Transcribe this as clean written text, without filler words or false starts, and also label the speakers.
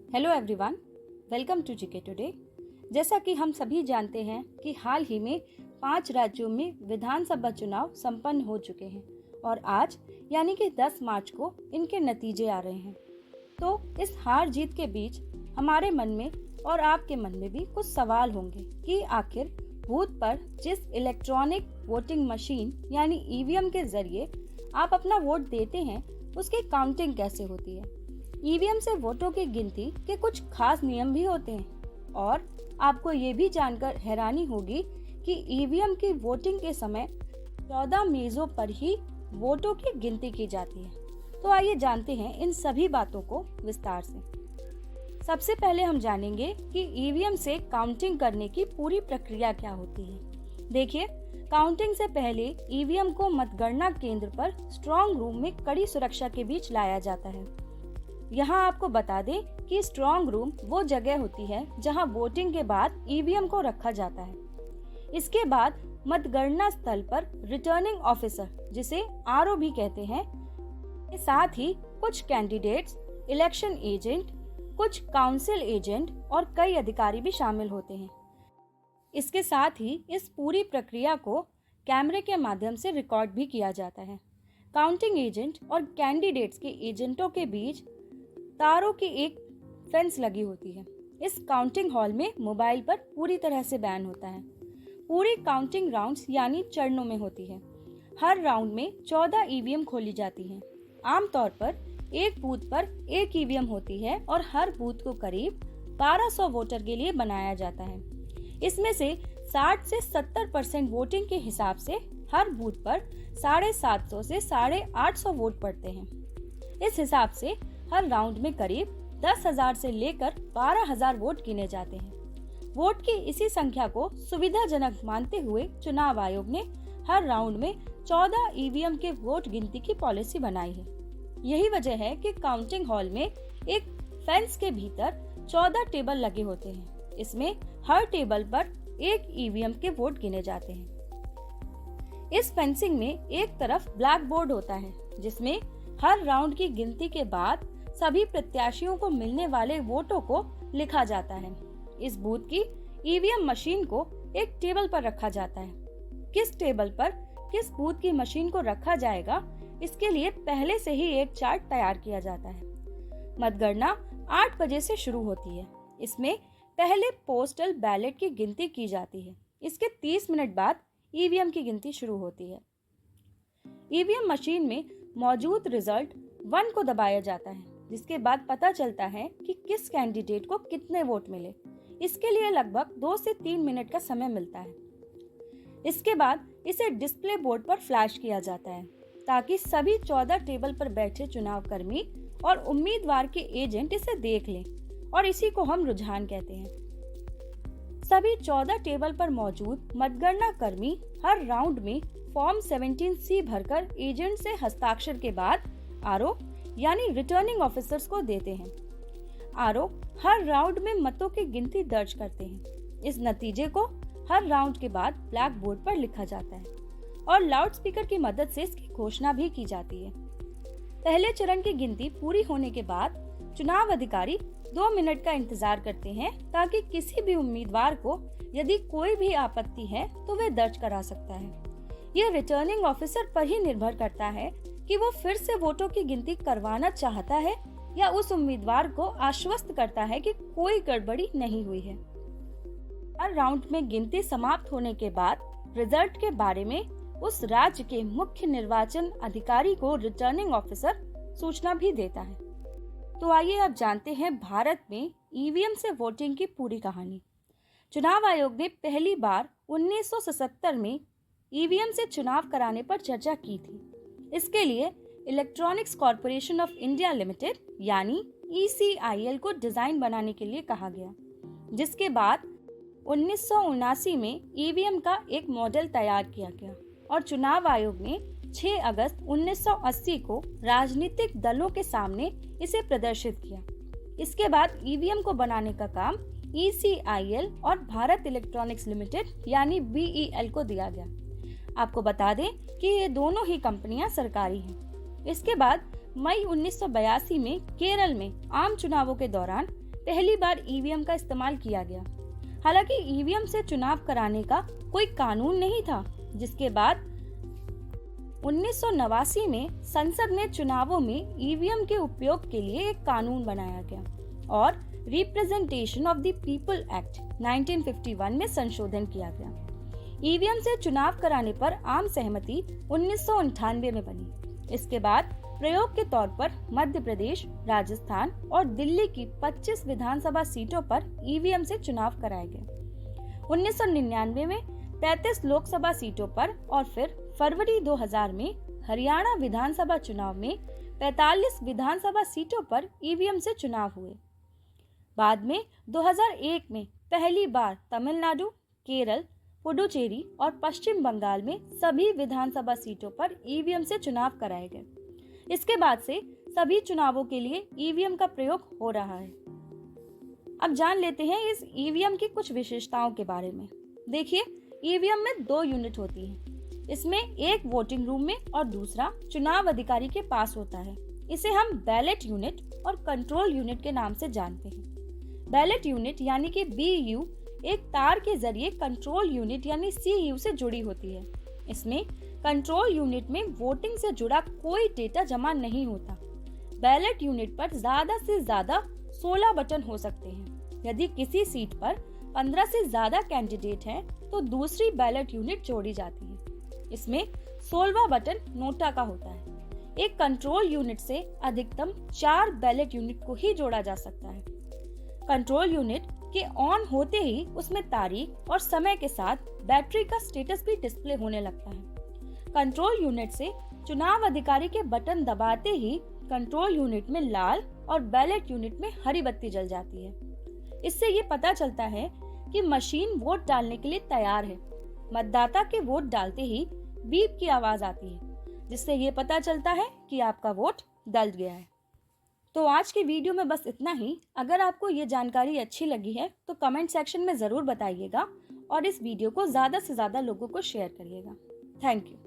Speaker 1: Hello everyone, welcome to GK today. जैसा कि हम सभी जानते हैं कि हाल ही में 5 राज्यों में विधानसभा चुनाव संपन्न हो चुके हैं और आज यानी कि 10 मार्च को इनके नतीजे आ रहे हैं। तो इस हार जीत के बीच हमारे मन में और आपके मन में भी कुछ सवाल होंगे कि आखिर बूथ पर जिस इलेक्ट्रॉनिक वोटिंग मशीन यानी ईवीएम के जरिए आप अपना वोट देते हैं उसकी काउंटिंग कैसे होती है। ईवीएम से वोटों की गिनती के कुछ खास नियम भी होते हैं और आपको ये भी जानकर हैरानी होगी कि ईवीएम की वोटिंग के समय 14 मेजों पर ही वोटों की गिनती की जाती है। तो आइए जानते हैं इन सभी बातों को विस्तार से। सबसे पहले हम जानेंगे कि ईवीएम से काउंटिंग करने की पूरी प्रक्रिया क्या होती है। देखिए, काउंटिंग से पहले ईवीएम को मतगणना केंद्र पर स्ट्रॉन्ग रूम में कड़ी सुरक्षा के बीच लाया जाता है। यहाँ आपको बता दें कि स्ट्रॉन्ग रूम वो जगह होती है जहाँ वोटिंग के बाद ईवीएम को रखा जाता है। इसके बाद मतगणना स्थल पर रिटर्निंग ऑफिसर, जिसे आरओ भी कहते हैं, के साथ ही कुछ कैंडिडेट्स, इलेक्शन एजेंट, कुछ काउंसिल एजेंट और कई अधिकारी भी शामिल होते हैं। इसके साथ ही इस पूरी प्रक्रिया को कैमरे के माध्यम से रिकॉर्ड भी किया जाता है। काउंटिंग एजेंट और कैंडिडेट्स के एजेंटों के बीच तारों की एक फेंस लगी होती है। इस काउंटिंग हॉल में मोबाइल पर पूरी तरह से बैन होता है। पूरी काउंटिंग राउंड्स यानी चरणों में होती है। हर राउंड में 14 ईवीएम खोली जाती हैं। आमतौर पर एक बूथ पर एक ईवीएम होती है और हर बूथ को करीब 1200 वोटर के लिए बनाया जाता है। इसमें से 60 से 70% वोटिंग के हिसाब से हर बूथ पर 750 से 850 वोट पड़ते हैं। इस हिसाब से हर राउंड में करीब 10,000 से लेकर 12,000 वोट गिने जाते हैं। वोट की इसी संख्या को सुविधाजनक मानते हुए चुनाव आयोग ने हर राउंड में 14 ईवीएम के वोट गिनती की पॉलिसी बनाई है। यही वजह है कि काउंटिंग हॉल में एक फेंस के भीतर 14 टेबल लगे होते हैं। इसमें हर टेबल पर एक ईवीएम के वोट गिने जाते हैं। इस फेंसिंग में एक तरफ ब्लैक बोर्ड होता है जिसमें हर राउंड की गिनती के बाद सभी प्रत्याशियों को मिलने वाले वोटों को लिखा जाता है। इस बूथ की ईवीएम मशीन को एक टेबल पर रखा जाता है। किस टेबल पर किस बूथ की मशीन को रखा जाएगा, इसके लिए पहले से ही एक चार्ट तैयार किया जाता है। मतगणना 8 बजे से शुरू होती है। इसमें पहले पोस्टल बैलेट की गिनती की जाती है। इसके 30 मिनट बाद ईवीएम की गिनती शुरू होती है। ईवीएम मशीन में मौजूद रिजल्ट 1 को दबाया जाता है, जिसके बाद पता चलता है कि किस कैंडिडेट को कितने वोट मिले। इसके लिए लगभग 2 से 3 मिनट का समय मिलता है। इसके बाद इसे डिस्प्ले बोर्ड पर फ्लैश किया जाता है ताकि सभी 14 टेबल पर बैठे चुनाव कर्मी और उम्मीदवार के एजेंट इसे देख लें, और इसी को हम रुझान कहते हैं। सभी 14 टेबल पर मौजूद मतगणना कर्मी हर राउंड में फॉर्म 17C भरकर एजेंट से हस्ताक्षर के बाद आरओ यानी रिटर्निंग ऑफिसर्स को देते हैं। आरओ हर राउंड में मतों की गिनती दर्ज करते हैं। इस नतीजे को हर राउंड के बाद ब्लैक बोर्ड पर लिखा जाता है और लाउड स्पीकर की मदद से इसकी घोषणा भी की जाती है। पहले चरण की गिनती पूरी होने के बाद चुनाव अधिकारी 2 मिनट का इंतजार करते हैं ताकि किसी भी उम्मीदवार को यदि कोई भी आपत्ति है तो वे दर्ज करा सकता है। यह रिटर्निंग ऑफिसर पर ही निर्भर करता है कि वो फिर से वोटों की गिनती करवाना चाहता है या उस उम्मीदवार को आश्वस्त करता है कि कोई गड़बड़ी नहीं हुई है। हर राउंड में गिनती समाप्त होने के बाद रिजल्ट के बारे में उस राज्य के मुख्य निर्वाचन अधिकारी को रिटर्निंग ऑफिसर सूचना भी देता है। तो आइए अब जानते हैं भारत में ईवीएम से वोटिंग की पूरी कहानी। चुनाव आयोग ने पहली बार 1977 में ईवीएम से चुनाव कराने पर चर्चा की थी। इसके लिए electronics corporation of India limited यानी ECIL को डिजाइन बनाने के लिए कहा गया, जिसके बाद 1979 में ईवीएम का एक मॉडल तैयार किया गया और चुनाव आयोग ने 6 अगस्त 1980 को राजनीतिक दलों के सामने इसे प्रदर्शित किया। इसके बाद ईवीएम को बनाने का काम ECIL और भारत इलेक्ट्रॉनिक्स लिमिटेड यानी BEL को दिया गया। आपको बता दें कि ये दोनों ही कंपनियां सरकारी हैं। इसके बाद मई 1982 में केरल में आम चुनावों के दौरान पहली बार ईवीएम का इस्तेमाल किया गया। हालांकि ईवीएम से चुनाव कराने का कोई कानून नहीं था, जिसके बाद 1989 में संसद ने चुनावों में ईवीएम के उपयोग के लिए एक कानून बनाया गया और representation of the people act 1951 में संशोधन किया गया। ईवीएम से चुनाव कराने पर आम सहमति 1998 में बनी। इसके बाद प्रयोग के तौर पर मध्य प्रदेश, राजस्थान और दिल्ली की 25 विधानसभा सीटों पर ईवीएम से चुनाव कराए गए। 1999 में 33 लोकसभा सीटों पर और फिर फरवरी 2000 में हरियाणा विधानसभा चुनाव में 45 विधानसभा सीटों पर ईवीएम से चुनाव हुए। बाद में 2001 में पहली बार तमिलनाडु, केरल, पुडुचेरी और पश्चिम बंगाल में सभी विधानसभा सीटों पर ईवीएम से चुनाव कराए गए। इसके बाद से सभी चुनावों के लिए ईवीएम का प्रयोग हो रहा है। अब जान लेते हैं इस ईवीएम की कुछ विशेषताओं के बारे में। देखिए, ईवीएम में 2 यूनिट होती हैं। इसमें एक वोटिंग रूम में और दूसरा चुनाव अधिकारी के पास होता है। इसे हम बैलेट यूनिट और कंट्रोल यूनिट के नाम से जानते हैं। बैलेट यूनिट यानी कि BU एक तार के जरिए कंट्रोल यूनिट यानी CU से जुड़ी होती है। इसमें कंट्रोल यूनिट में वोटिंग से जुड़ा कोई डेटा जमा नहीं होता। बैलेट यूनिट पर ज्यादा से ज्यादा 16 बटन हो सकते हैं। यदि किसी सीट पर 15 से ज्यादा कैंडिडेट हैं, तो दूसरी बैलेट यूनिट जोड़ी जाती है। इसमें 16वां बटन नोटा का होता है। एक कंट्रोल यूनिट से अधिकतम 4 बैलेट यूनिट को ही जोड़ा जा सकता है। कंट्रोल यूनिट के ऑन होते ही उसमें तारीख और समय के साथ बैटरी का स्टेटस भी डिस्प्ले होने लगता है। कंट्रोल यूनिट से चुनाव अधिकारी के बटन दबाते ही कंट्रोल यूनिट में लाल और बैलेट यूनिट में हरी बत्ती जल जाती है। इससे ये पता चलता है कि मशीन वोट डालने के लिए तैयार है। मतदाता के वोट डालते ही बीप की आवाज आती है, जिससे ये पता चलता है कि आपका वोट डल गया है। तो आज की वीडियो में बस इतना ही। अगर आपको ये जानकारी अच्छी लगी है तो कमेंट सेक्शन में ज़रूर बताइएगा और इस वीडियो को ज़्यादा से ज़्यादा लोगों को शेयर करिएगा। Thank you.